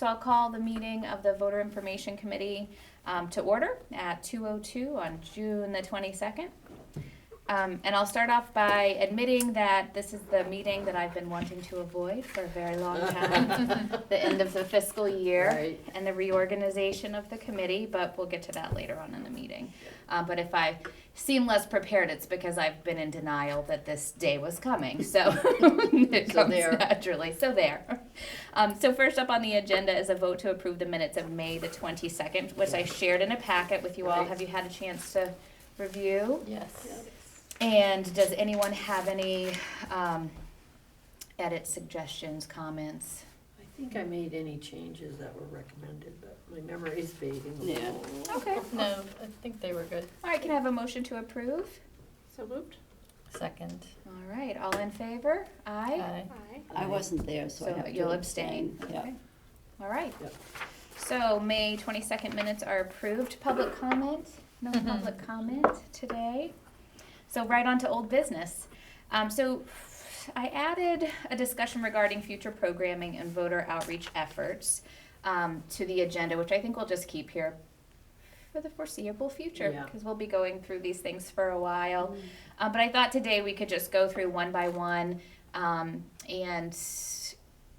So I'll call the meeting of the Voter Information Committee to order at 2:02 on June the 22nd. And I'll start off by admitting that this is the meeting that I've been wanting to avoid for a very long time, the end of the fiscal year and the reorganization of the committee, but we'll get to that later on in the meeting. But if I seem less prepared, it's because I've been in denial that this day was coming, so it comes naturally. So there. So first up on the agenda is a vote to approve the minutes of May the 22nd, which I shared in a packet with you all. Have you had a chance to review? Yes. And does anyone have any edits, suggestions, comments? I think I made any changes that were recommended, but my memory's fading a little. Okay. No, I think they were good. All right, can I have a motion to approve? So moved. Second. All right, all in favor? Aye. Aye. Aye. I wasn't there, so I So have to you'll abstain. Yeah. Okay. All right. Yep. So May 22nd minutes are approved. Public comment? No public comment today. So right on to old business. So I added a discussion regarding future programming and voter outreach efforts to the agenda, which I think we'll just keep here for the foreseeable future, Yeah. because we'll be going through these things for a while. But I thought today we could just go through one by one and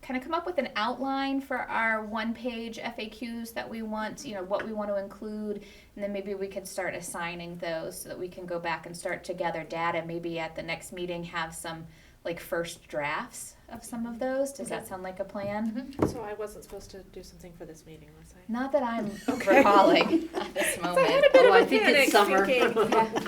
kind of come up with an outline for our one-page FAQs that we want, what we want to include, and then maybe we could start assigning those so that we can go back and start to gather data. Maybe at the next meeting have some first drafts of some of those. Does that sound like a plan? So I wasn't supposed to do something for this meeting, was I? Not that I'm recalling at this So I had moment. a bit of I a think panic it's summer.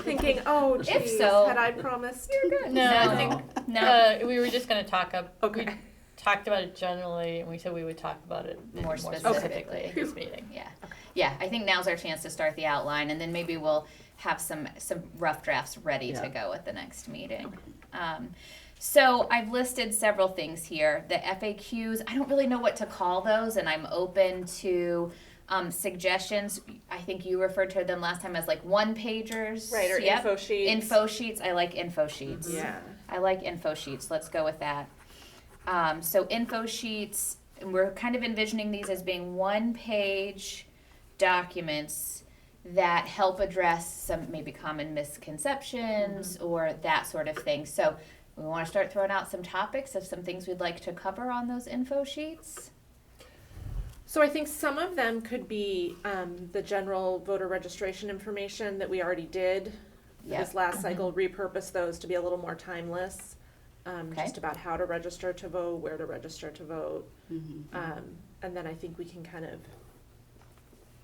thinking, oh If geez, so, had I promised? You're good. No, I think No. we were just going to talk Okay. we talked about it generally, and we said we would talk about it More specifically specifically. at this meeting. Yeah, yeah. I think now's our chance to start the outline, and then maybe we'll have some rough drafts ready to Yeah. go at the next meeting. So I've listed several things here. The FAQs, I don't really know what to call those, and I'm open to suggestions. I think you referred to them last time as one-pagers. Right, or Yep. info sheets. Info sheets. I like info sheets. Yeah. I like info sheets. Let's go with that. So info sheets, and we're kind of envisioning these as being one-page documents that help address some maybe common misconceptions or that sort of thing. So we want to start throwing out some topics of some things we'd like to cover on those info sheets. So I think some of them could be the general voter registration information that we already did Yep. this last cycle. Repurpose those to be a little more timeless. Okay. Just about how to register to vote, where to register to vote. Mhm. And then I think we can kind of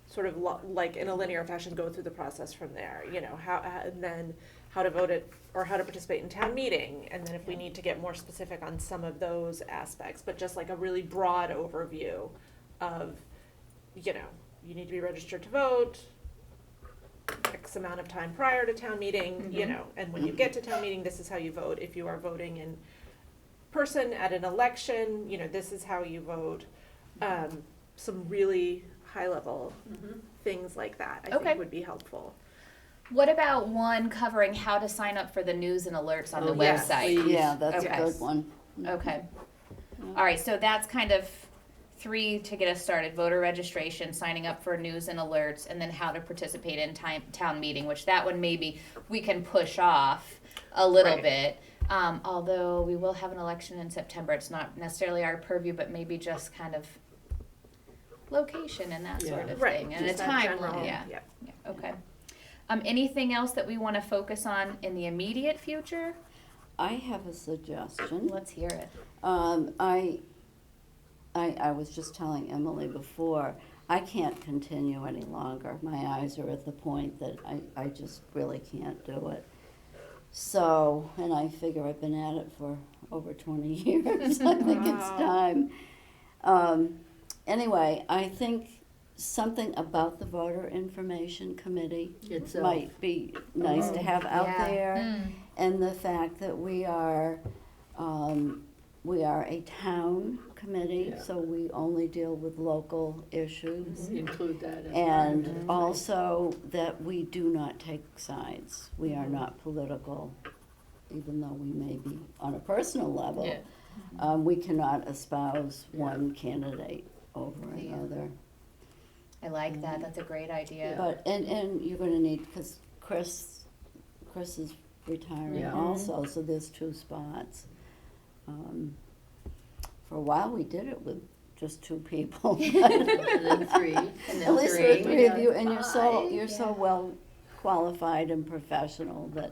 sort of like in a linear fashion go through the process from there, and then how to vote or how to participate in town meeting, and then if we need to get more specific on some of those aspects, but just like a really broad overview of, you need to be registered to vote X amount of time prior to town meeting, and when you get to town meeting, this is how you vote. If you are voting in person at an election, this is how you vote. Some really high level things like that I Okay. think would be helpful. What about one covering how to sign up for the news and alerts on the yes, website? please. Yeah, that's Okay. a good one. Okay. Yeah. All right, so that's kind of 3 to get us started: voter registration, signing up for news and alerts, and then how to participate in town meeting, which that one maybe we can push off a little Right. bit. Although we will have an election in September. It's not necessarily our purview, but maybe just kind of location and that sort Yeah. of Right. thing. And a just that general- timeline, yeah. yeah. Yeah, okay. Anything else that we want to focus on in the immediate future? I have a suggestion. Let's hear it. I was just telling Emily before, I can't continue any longer. My eyes are at the point that I just really can't do it. So, and I figure I've been at it for over 20 years. I think it's Wow. time. Anyway, I think something about the voter information committee Itself. might be nice to have out Yeah. there. And the fact that we are a town committee, Yeah. so we only deal with local issues. Include that as And part of it. also that we do not take sides. We are not political, even though we may be on a personal level. Yeah. We cannot espouse one candidate over another. like that, that's a great idea. But, and you're gonna need, because Chris is retiring Yeah. also, so there's 2 spots. For a while, we did it with just 2 people. And then 3. At least there are 3 of you, and you're Yeah. so well qualified and professional that,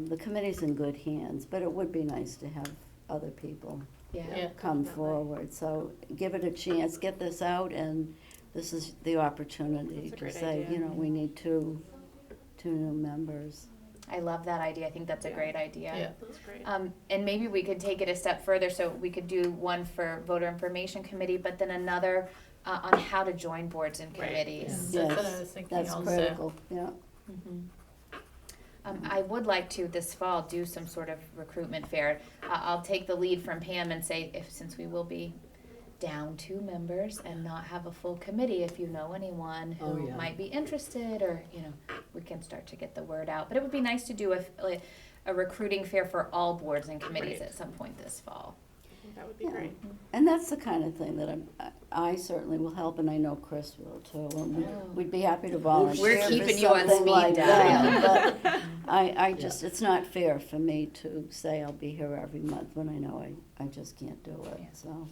the committee's in good hands, but it would be nice to have other people Yeah. come Definitely. forward. So give it a chance, get this out, and this is the opportunity That's a to great say, idea. you know, we need 2 new members. I love that idea, I think that's a Yeah. great idea. Yeah. That's great. And maybe we could take it a step further, so we could do one for voter information committee, but then another on how to join boards and Right. committees. That's what I Yes, was thinking That's also. critical, yeah. Mhm. I would like to this fall do some sort of recruitment fair. I'll take the lead from Pam and say, since we will be down 2 members and not have a full committee, if you know anyone who Oh, yeah. might be interested, or, you know, we can start to get the word out. But it would be nice to do a recruiting fair for all boards and committees Right. at some point this fall. I think that would be Yeah. great. And that's the kind of thing that I certainly will help, and I know Chris will too. And we'd be happy to volunteer for keeping you on something speed like dial. that. But I just, it's not fair for me to say I'll be here every month when I know I just can't do it, Yeah. so.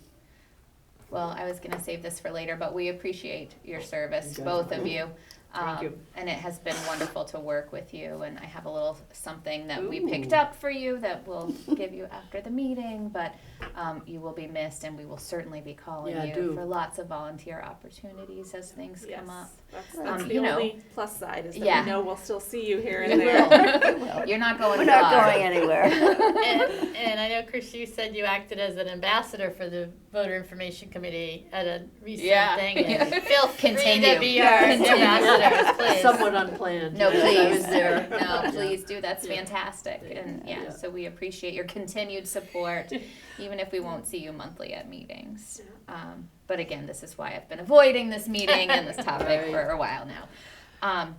Well, I was gonna save this for later, but we appreciate your service, You guys both are of great. you. Thank you. And it has been wonderful to work with you, and I have a little something that we Ooh. picked up for you that we'll give you after the meeting, but you will be missed, and we will certainly be calling Yeah, you do. for lots of volunteer opportunities as things Yes. come up. That's the you know. only plus side is that Yeah. we know we'll still see you here and You there. will. You're not going We're not far. going anywhere. And I know, Chris, you said you acted as an ambassador for the voter information committee at a recent Yeah. thing. And feel free Continue. to be our Continue. ambassadors, please. Somewhat unplanned. No, yes, I was please. there. No, please do. That's Yeah. fantastic. And yeah, Yeah. so we appreciate your continued support, even if we won't see you monthly at meetings. But again, this is why I've been avoiding this meeting and this topic Right. for a while now.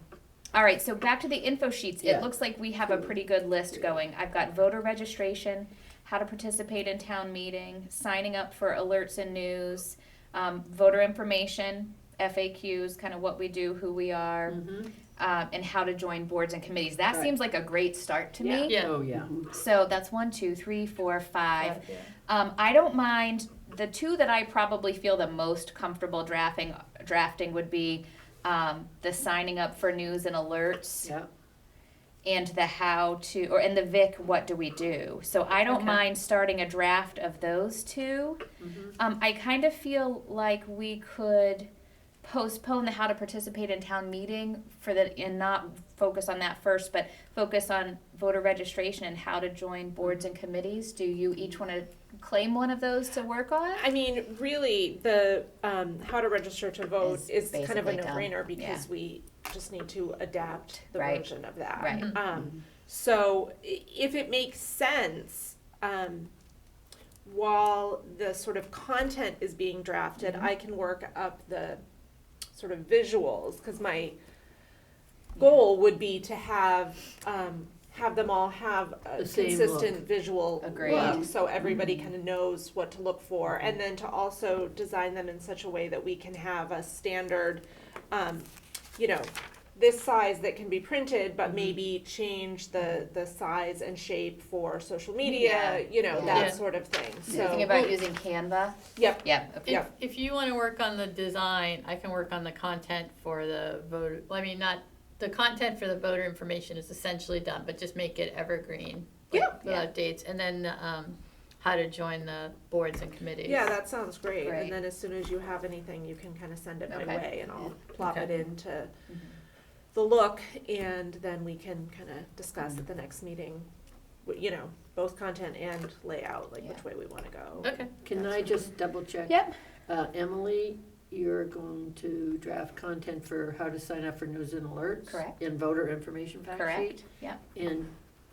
All right, so back to the info sheets. It Yeah. looks like we have a pretty good list going. I've got voter registration, how to participate in town meeting, signing up for alerts and news, voter information, FAQs, kind of what we do, who we are, Mhm. and how to join boards and committees. That Right. seems like a great start to me. Yeah. Oh, yeah. So that's 1, 2, 3, 4, 5. Yeah. I don't mind, the 2 that I probably feel the most comfortable drafting would be the signing up for news and alerts, Yeah. and the how to, and the Vic, what do we do? So I don't Okay. mind starting a draft of those 2. Mhm. I kind of feel like we could postpone the how to participate in town meeting and not focus on that first, but focus on voter registration and how to join boards and committees. Do you each want to claim one of those to work on? I mean, really, the how to register to vote Is is kind of a basically done. no-brainer because we just need to adapt the Right. version of that. Right. So if it makes sense, while the sort of content is being drafted, I can work up the sort of visuals, because my goal would be to have them all have a The same consistent look. visual Agreed. look, so everybody kind of knows what to look for, and then to also design them in such a way that we can have a standard, you know, this size that can be printed, but maybe change the size and shape for social media, you know, Yeah. that Yeah. sort of thing. So So, thinking about using Canva? Yep. Yeah, okay. Yeah. If you want to work on the design, I can work on the content for the voter, I mean, not, the content for the voter information is essentially done, but just make it evergreen. like, Yeah. Without dates, and then, how to join the boards and committees. yeah, that sounds great. Great. And then as soon as you have anything, you can kind of send it my Okay. way, and I'll plop Okay. it into Mhm. the look, and then we can kind of discuss at the next meeting, you know, both content and layout, like which Yeah. way we want to go. Okay. Can I just double check? Yep. Emily, you're going to draft content for how to sign up for news and alerts? Correct. And voter information fact sheet? Correct, yeah. And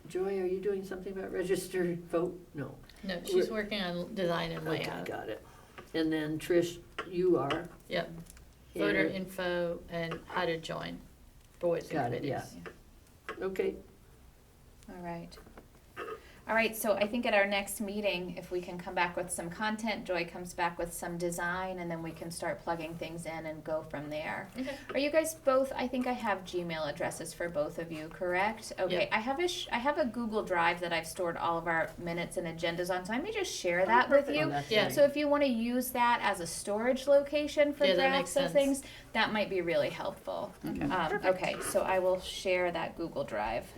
Joy, are you doing something about registered vote? No. No, she's working on design and Okay, layout. got it. And then Trish, you are? Yep. Voter And- info and how to join boards and Got it, committees. yeah. Okay. All right. All right, so I think at our next meeting, if we can come back with some content, Joy comes back with some design, and then we can start plugging things in and go from there. Okay. Are you guys both, I think I have Gmail addresses for both of you, correct? Okay, Yep. I have a Google Drive that I've stored all of our minutes and agendas on, so I may just share that with Oh, you. that's Yeah. nice. So if you wanna use that as a storage location for Yeah, that makes drafts of sense. things, that might be really helpful. Okay. Okay, so I will share that Google Drive.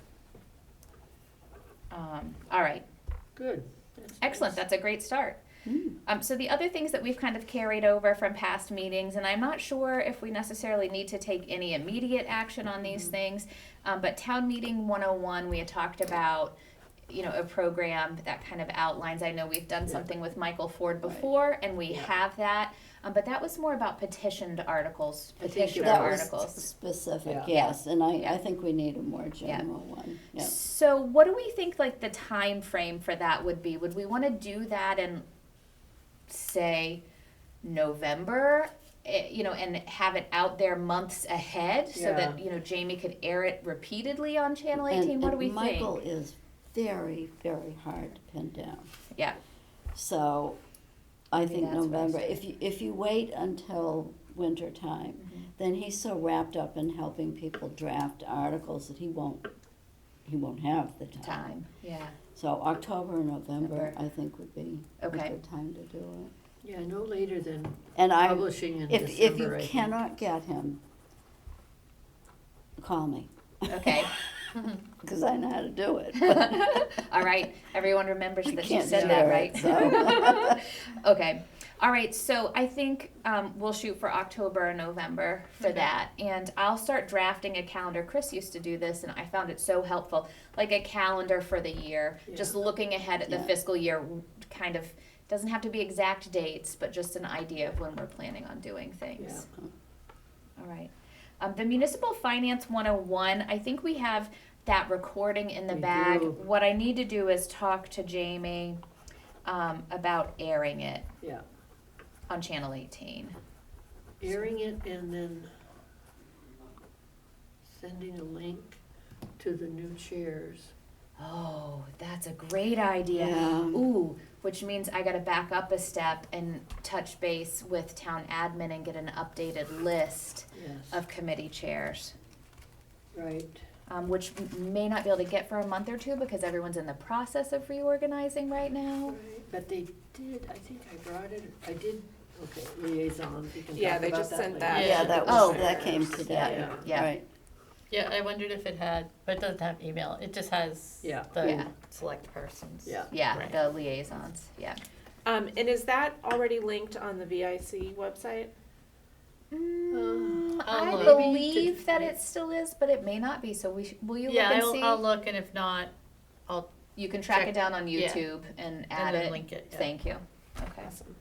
All right. Good. That's Excellent, nice. that's a great start. Mm. So the other things that we've kind of carried over from past meetings, and I'm not sure if we necessarily need to take any immediate action on these things, but Town Meeting 101, we had talked about, you know, a program that kind of outlines, I know we've done Yeah. something with Michael Ford Right. before, and we Yeah. have that, but that was more about petitioned articles, I think petitioner That was articles. specific, Yeah. yes, and I Yeah. think we need a more general one, yeah. So what do we think like the time frame for that would be? Would we want to do that in, say, November, you know, and have it out there months ahead so that, Yeah. you know, Jamie could air it repeatedly on Channel And- 18? What do we and Michael think? is very, very hard to pin down. Yeah. So I Maybe think that's what I November, say. if you wait until winter time, then he's so wrapped up in helping people draft articles that he won't have the time. Time, yeah. So October or November, November. I think would be a Okay. good time to do it. Yeah, no later than And I, publishing in if you December, I think. cannot get him, call me, Okay. because I know how to do it. All right. Everyone remembers that she Can't said that, share right? it, so. Okay. All right. So I think we'll shoot for October or November for Okay. that. And I'll start drafting a calendar. Chris used to do this, and I found it so helpful. Like a calendar for the year, just Yeah. looking ahead at the Yeah. fiscal year, kind of doesn't have to be exact dates, but just an idea of when we're planning on doing things. All right. The Municipal Finance 101, I think we have that recording in the We bag. do. What I need to do is talk to Jamie about airing it Yeah, on Channel 18. airing it and then sending a link to the new chairs. Oh, that's a great idea. Yeah. Ooh, which means I gotta back up a step and touch base with town admin and get an updated list Yes, of committee chairs. right. Which may not be able to get for a month or two because everyone's in the process of reorganizing right now. Right, but they did, I think I brought it, I did, okay, liaisons, we can Yeah, talk they about just that sent later. that. Yeah, that Oh. was, that came today, Yeah. Yeah. right. Yeah, I wondered if it had, but it doesn't have email. It just has Yeah. the Yeah. select persons. Yeah. Yeah, Right. the liaisons, yeah. And is that already linked on the VIC website? I'll I look. believe that it still is, but it may not be, so will you look Yeah, and I'll see? look, and if not, I'll, You can track check- it down on yeah. YouTube and add then it. link it, yeah. Thank you. Okay. Awesome.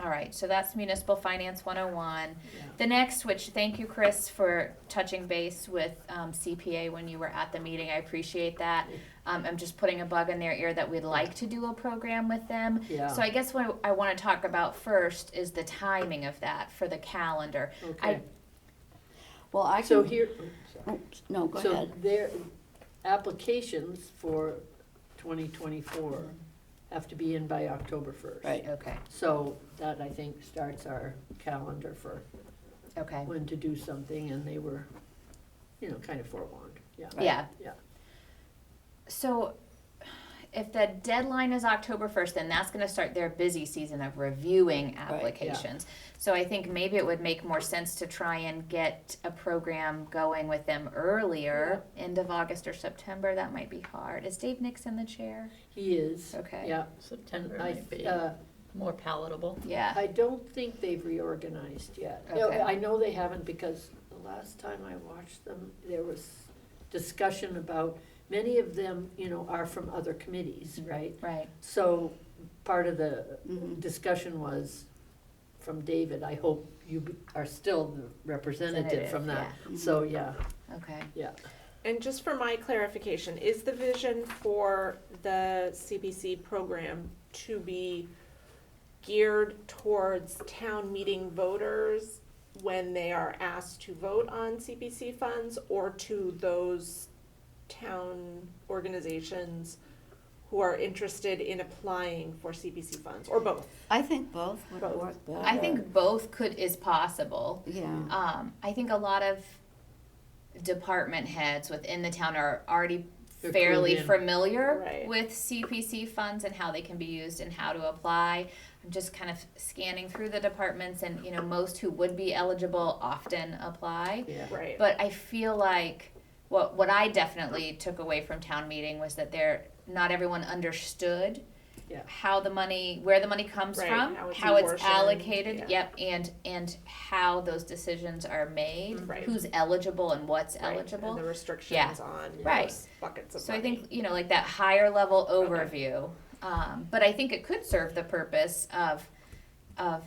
All right, so that's Municipal Finance 101. Yeah. The next, which, thank you, Chris, for touching base with CPA when you were at the meeting. I appreciate that. I'm just putting a bug in their ear that we'd like to do a program with them. Yeah. So I guess what I want to talk about first is the timing of that for the calendar. Okay, Well, I so can, here, oh, no, go so ahead. their applications for 2024 have to be in by October 1st. Right. Okay, So that, I think, starts our calendar for okay. when to do something, and they were, kind of forewarned, yeah. Yeah. Yeah. So if the deadline is October 1st, then that's going to start their busy season of reviewing yeah. applications. So I think maybe it would make more sense to try and get a program going with them earlier, end of August or September. That might be hard. Is Dave Nixon the chair? He is, Okay. yeah. September I, might be more palatable. Yeah. I don't think they've reorganized yet. Okay. I know they haven't, because the last time I watched them, there was discussion about, many of them, are from other committees, right? Right. So part of the Mhm. discussion was, from David, I hope you are still the representative from that. yeah. So, yeah, Okay. yeah. And just for my clarification, is the vision for the CPC program to be geared towards town meeting voters when they are asked to vote on CPC funds, or to those town organizations who are interested in applying for CPC funds, or both? I think both would Both. work better. I think both is possible. Yeah, I think a lot of department heads within the town are already They're fairly clued in. familiar Right. with CPC funds and how they can be used and how to apply. I'm just kind of scanning through the departments, and most who would be eligible often apply. Yeah. Right. But I feel like what I definitely took away from town meeting was that not everyone understood Yeah. where the money comes Right, from, how it's how it's apportioned, allocated, yeah. yep, and how those decisions are made, Right. who's eligible and what's Right, eligible. and the restrictions Yeah. on Right. those buckets of So I money. think, like that higher level overview, but I think it could serve the purpose of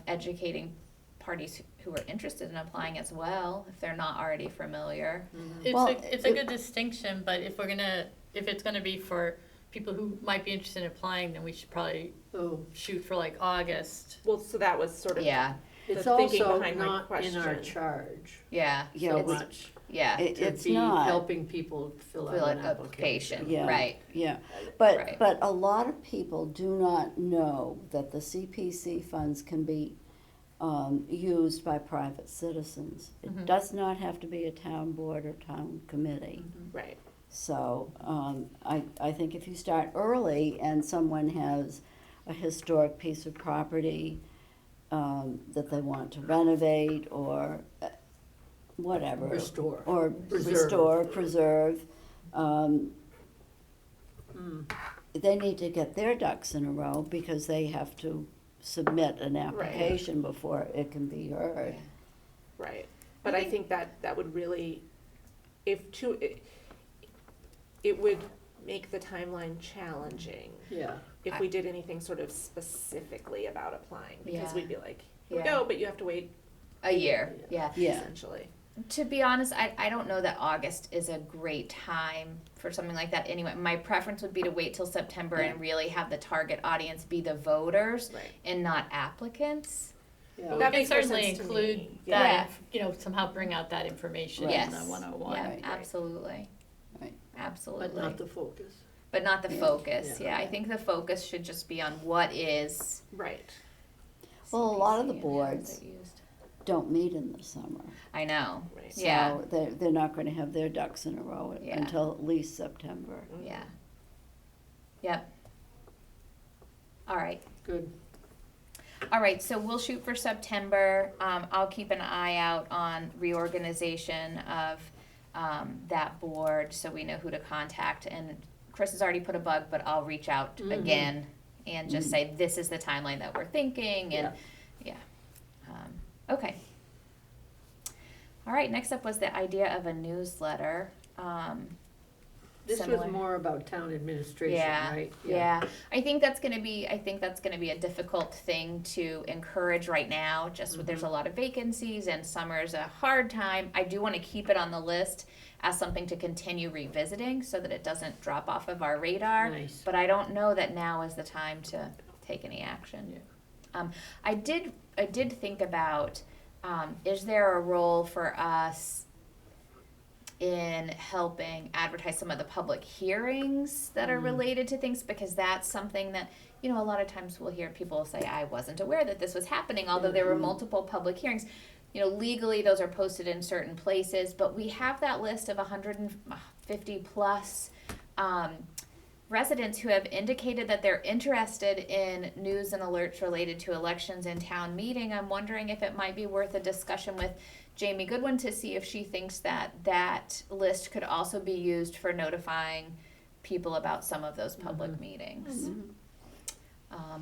educating parties who are interested in applying as well, if they're not already familiar. Well, It's a good distinction, but if it's gonna be for people who might be interested in applying, then we should probably Oh, shoot for like August. Well, so that was sort of Yeah, it's the thinking also behind my not in our question. charge yeah, Yeah, so we- much yeah. to it's be not. helping people fill Fill out out an application, application. Yeah. right. yeah. Right. But a lot of people do not know that the CPC funds can be used by private citizens. It Mhm. does not have to be a town board or town committee. right. So I think if you start early and someone has a historic piece of property that they want to renovate or whatever. Restore. Or Preserve. restore, preserve, Mm. they need to get their ducks in a row because they have to submit an application before it can be heard. Right, but I think that would really, it would make the timeline challenging Yeah, if we did anything sort of specifically about applying, because Yeah. we'd be like, here we Yeah. go, but you have to wait, A year, yeah. Yeah, essentially. To be honest, I don't know that August is a great time for something like that anyway. My preference would be to wait till September and really have the target audience be the voters Right. and not applicants. yeah. That We can makes more certainly sense to include me. that, somehow bring out that information in Yes. the 101. Yeah, Right. absolutely. Right. Absolutely. But not the focus. But not the Yeah. focus, Yeah. yeah. I think the focus should just be on what is Right. Well, a lot of the CPC and how is boards it used. don't meet in the summer. I know, Right. Yeah. So they're not gonna have their ducks in a row Yeah. until at least September. yeah. Yep. All right. Good. All right, so we'll shoot for September. I'll keep an eye out on reorganization of that board so we know who to contact. And Chris has already put a bug, but I'll reach out Mhm. again and just say, this is the timeline that we're thinking. And yeah. Okay. All right, next up was the idea of a newsletter. This Similar. was more about town administration, Yeah, right? yeah. I think that's gonna be a difficult thing to encourage right now, just with there's a lot of vacancies and summer's a hard time. I do wanna keep it on the list as something to continue revisiting so that it doesn't drop off of our radar. Nice. But I don't know that now is the time to take any action. I did think about, is there a role for us in helping advertise some of the public hearings that are related to things, because that's something that, a lot of times we'll hear people say, I wasn't aware that this was happening, although there were multiple public hearings. Legally those are posted in certain places, but we have that list of 150 plus residents who have indicated that they're interested in news and alerts related to elections and town meeting. I'm wondering if it might be worth a discussion with Jamie Goodwin to see if she thinks that list could also be used for notifying people about some of those public meetings.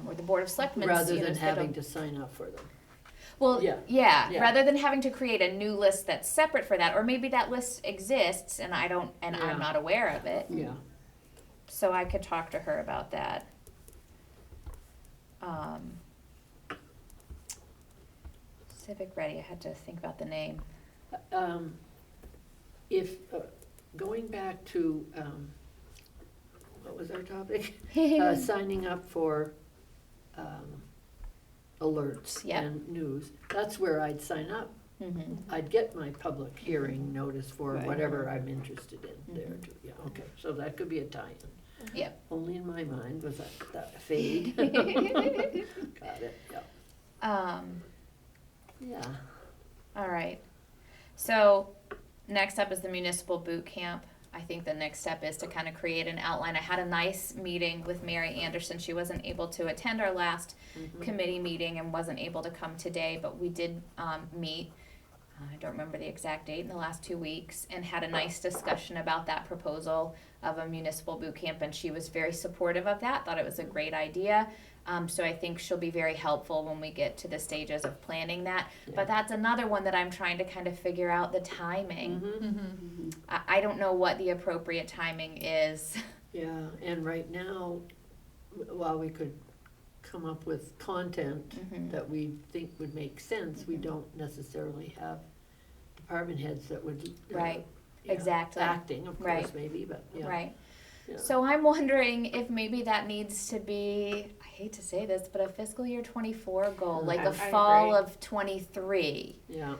Or the Board of Selectmen. Rather than having to sign up for them. Well, Yeah. yeah, Yeah. rather than having to create a new list that's separate for that, or maybe that list exists and Yeah. I'm not aware of it. Yeah. So I could talk to her about that. Civic Ready, I had to think about the name. If, going back to, what was our topic? Signing up for alerts Yeah. and news, that's where I'd sign up. Mhm. I'd get my public hearing notice for Right. whatever I'm interested in there Mhm. too, yeah, okay, so that could be a tie-in. Yep. Only in my mind was that fade. Got it, yeah. Yeah, All right. So next up is the municipal boot camp. I think the next step is to kind of create an outline. I had a nice meeting with Mary Anderson. She wasn't able to attend our last committee meeting and wasn't able to come today, but we did meet. I don't remember the exact date, in the last 2 weeks, and had a nice discussion about that proposal of a municipal boot camp, and she was very supportive of that, thought it was a great idea. So I think she'll be very helpful when we get to the stages of planning that. Yeah. But that's another one that I'm trying to kind of figure out the timing. Mm-hmm. I don't know what the appropriate timing is. yeah, and right now, while we could come up with content Mhm. that we think would make sense, we don't necessarily have department heads that would. Right, yeah, exactly. Acting, of course, Right. maybe, but, yeah. Right. Yeah. So I'm wondering if maybe that needs to be, I hate to say this, but a fiscal year 24 goal, like I a fall agree. of 23. Yeah,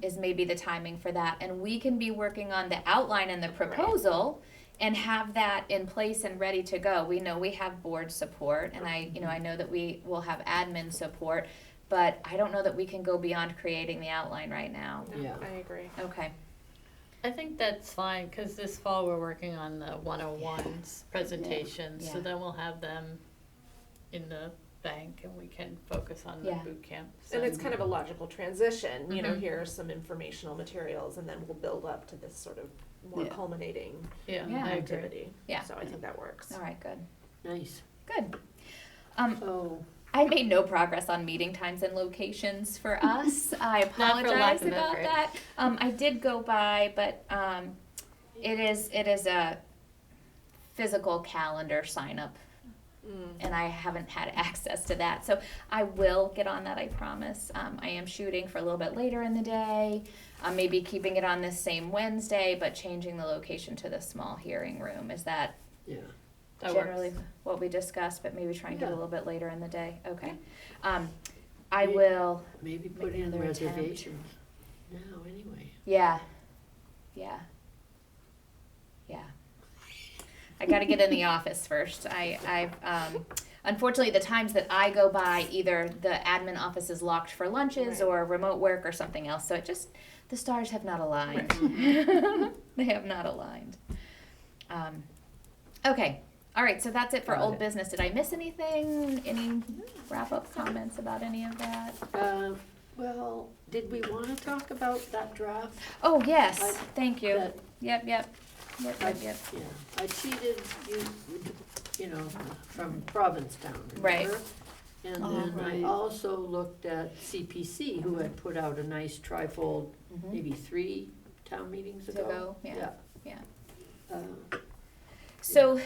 Is maybe the timing for that. And we can be working on the outline and the proposal and have that in place and ready to go. We know we have board support, and I know that we will have admin support, but I don't know that we can go beyond creating the outline right now. No, Yeah. I agree. Okay. I think that's fine, cause this fall we're working on the 101s presentations, so Yeah. then we'll have them in the bank and we can focus on the Yeah. boot camp. And it's kind of a logical transition, you know, Mhm. here are some informational materials, and then we'll build up to this sort of more Yeah. culminating Yeah, Yeah. I agree. activity. Yeah. So I think that works. All right, good. nice. Good. So, I made no progress on meeting times and locations for us. I Not for lack apologize of about effort. that. I did go by, but it is a physical calendar sign up, and I haven't had access to that. So I will get on that, I promise. I am shooting for a little bit later in the day, maybe keeping it on this same Wednesday, but changing the location to the small hearing room. Is that yeah, That generally works. what we discussed, but maybe try and get a Yeah. little bit later in the day? Okay. I May- will, maybe Make put in another attempt. reservations now, anyway. yeah. I gotta get in the office first. Unfortunately, the times that I go by, either the admin office is locked for lunches Right. or remote work or something else, so it just, the stars have not aligned. They have not aligned. Okay, all right, so that's it for Got old it. business. Did I miss anything? Any wrap-up comments about any of that? Well, did we wanna talk about that draft? Oh, yes, I- thank you. that- Yep. I- Yep. Yeah, I cheated you know, from Provincetown, Right. remember? And Oh, then I right. also looked at CPC, who had put out a nice trifold, Mhm. maybe 3 town meetings ago. Ago, yeah. So, So,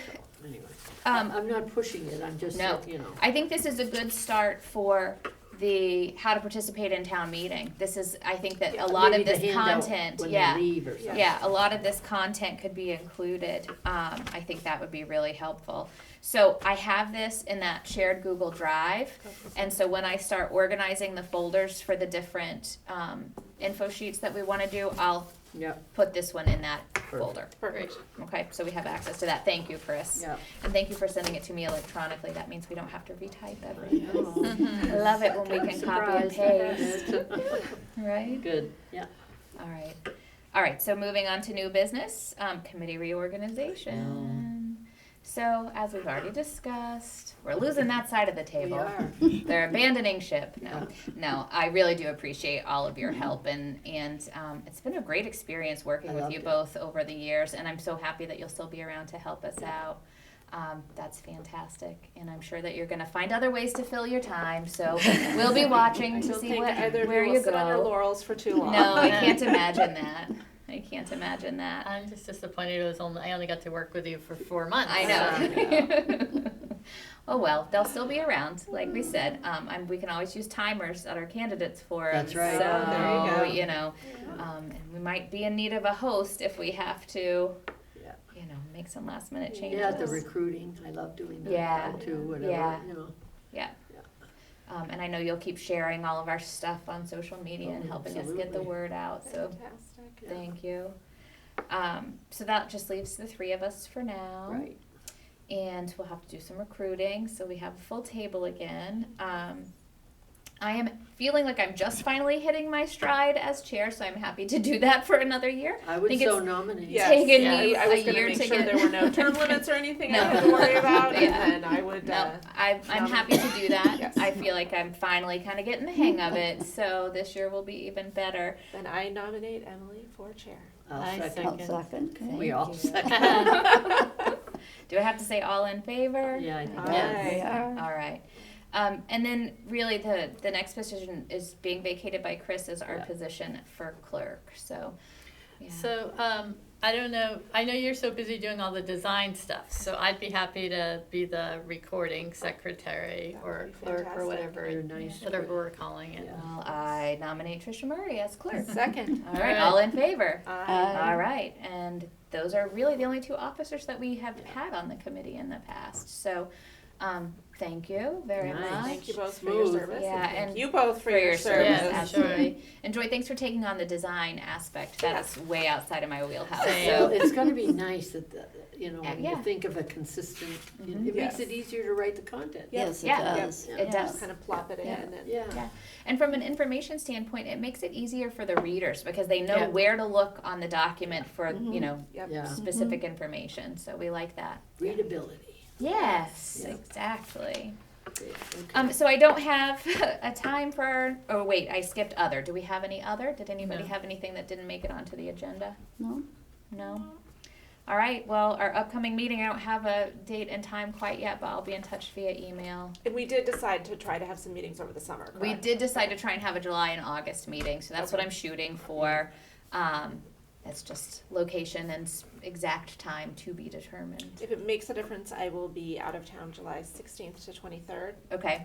anyway, um, I'm not pushing it, I'm just, No. you know, I think this is a good start for the how to participate in town meeting. This is, I think that a lot maybe of the this handout content, when yeah. they leave or something. Yeah, a lot of this content could be included. I think that would be really helpful. So I have this in that shared Google Drive, and so when I start organizing the folders for the different info sheets that we want to do, I'll Yep, put this one in that folder. Perfect. Okay, so we have access to that. Thank you, Chris. yep. And thank you for sending it to me electronically. That means we don't have to retype I everything. know. I love it when we can copy and paste, Surprised. right? Good, yeah. All right. All right, so moving on to new business, committee reorganization. So, as we've already discussed, we're losing that side of the We table. are. They're abandoning ship. No, I really do appreciate all of your help, and it's been a great experience working I with loved you it. both over the years, and I'm so happy that you'll still be around to help us out. That's fantastic, and I'm sure that you're going to find other ways to fill your time. So we'll be watching I to don't see think either of where you you will sit on your go. laurels for too long. No, I can't imagine that. I can't imagine that. I'm just disappointed I only got to work with you for 4 months. I know. Oh well, they'll still be around, like we said. And we can always use timers that our candidates for 'em. That's right. So, There you go. you know, and we might be in need of a host if we have to, Yeah. you know, make some last minute changes. Yeah, the recruiting, I love doing that Yeah. now too, whatever, Yeah. you know. And I know you'll keep sharing all of our stuff on social media and Oh, helping us get the absolutely. word out, so Fantastic. thank you. So that just leaves the three of us for now. Right. And we'll have to do some recruiting, so we have a full table again. I am feeling like I'm just finally hitting my stride as chair, so I'm happy to do that for another year. I would think so it's nominate. Yes, taken yeah, me I was a gonna year make to sure get. there were no term limits or anything I No. had to worry about, Yeah. and then I would, No, I'm happy to do that. Yes. I feel like I'm finally kind of getting the hang of it, so this year will be even better. then I nominate Emily for chair. I'll I second. I'll Second. second. We all you. second. Do I have to say all in favor? Yeah, I think Aye. yes. We are. All right. And then really the next position is being vacated by Chris as our Yeah. position for clerk, so, yeah. So, I don't know, I know you're so busy doing all the design stuff, so I'd be happy to be the recording secretary That or would be clerk or fantastic. whatever, You're nice. whatever we're calling it. Yeah. Well, I nominate Tricia Murray as clerk. Second. All right, Alright. all in favor? Aye. All right, and those are really the only two officers that we have had on the committee in the past, so, thank you very Nice. much. Thank you both for your Smooth. service, Yeah, and and thank you both for your service. Yeah, absolutely. And Joy, thanks for taking on the design aspect, that's way outside of my wheelhouse, Same. So so, it's gonna be nice that, when Yeah. you think of a consistent, Mhm. it makes Yes. it easier to write the content. Yes, it Yeah. does. Yeah. it does. Just kind of plop it in Yeah. and. Yeah. Yeah. And from an information standpoint, it makes it easier for the readers because they know Yeah. where to look on the document for, Mhm. you know, Yep. Yeah. specific information. So we like that. Readability. Yes, Yeah. exactly. Great. Okay. So I don't have a time for, oh wait, I skipped other. Do we have any other? Did anybody No. have anything that didn't make it onto the agenda? No? No? All right, well, our upcoming meeting, I don't have a date and time quite yet, but I'll be in touch via email. And we did decide to try to have some meetings over the summer, correct? We did decide to try and have a July and August meeting, so that's what Okay. I'm shooting for. It's just location and exact time to be determined. If it makes a difference, I will be out of town July 16th to 23rd, Okay,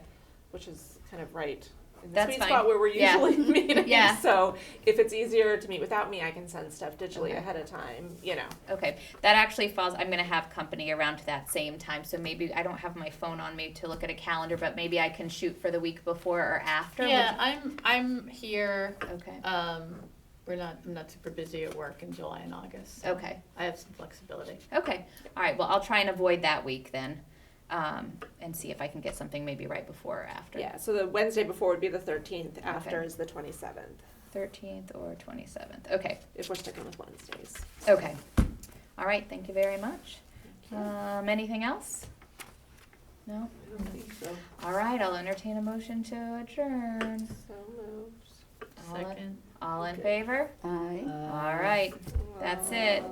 which is kind of right in the That's sweet fine. spot where we're Yeah. usually meeting. Yeah. So if it's easier to meet without me, I can send stuff digitally Okay. ahead of time, you know. okay. That actually falls, I'm gonna have company around that same time, so maybe, I don't have my phone on me to look at a calendar, but maybe I can shoot for the week before or after. Yeah, I'm here, Okay, I'm not super busy at work in July and August, so okay, I have some flexibility. okay. All right, well, I'll try and avoid that week then, and see if I can get something maybe right before or after. Yeah, so the Wednesday before would be the 13th, after Okay. is the 27th, 13th or 27th, okay, if we're sticking with Wednesdays. okay. All right, thank you very much. Thank you. Anything else? No? I don't think so. All right, I'll entertain a motion to adjourn. So moved. All in- Second. All in Okay. favor? Aye. All right, that's it.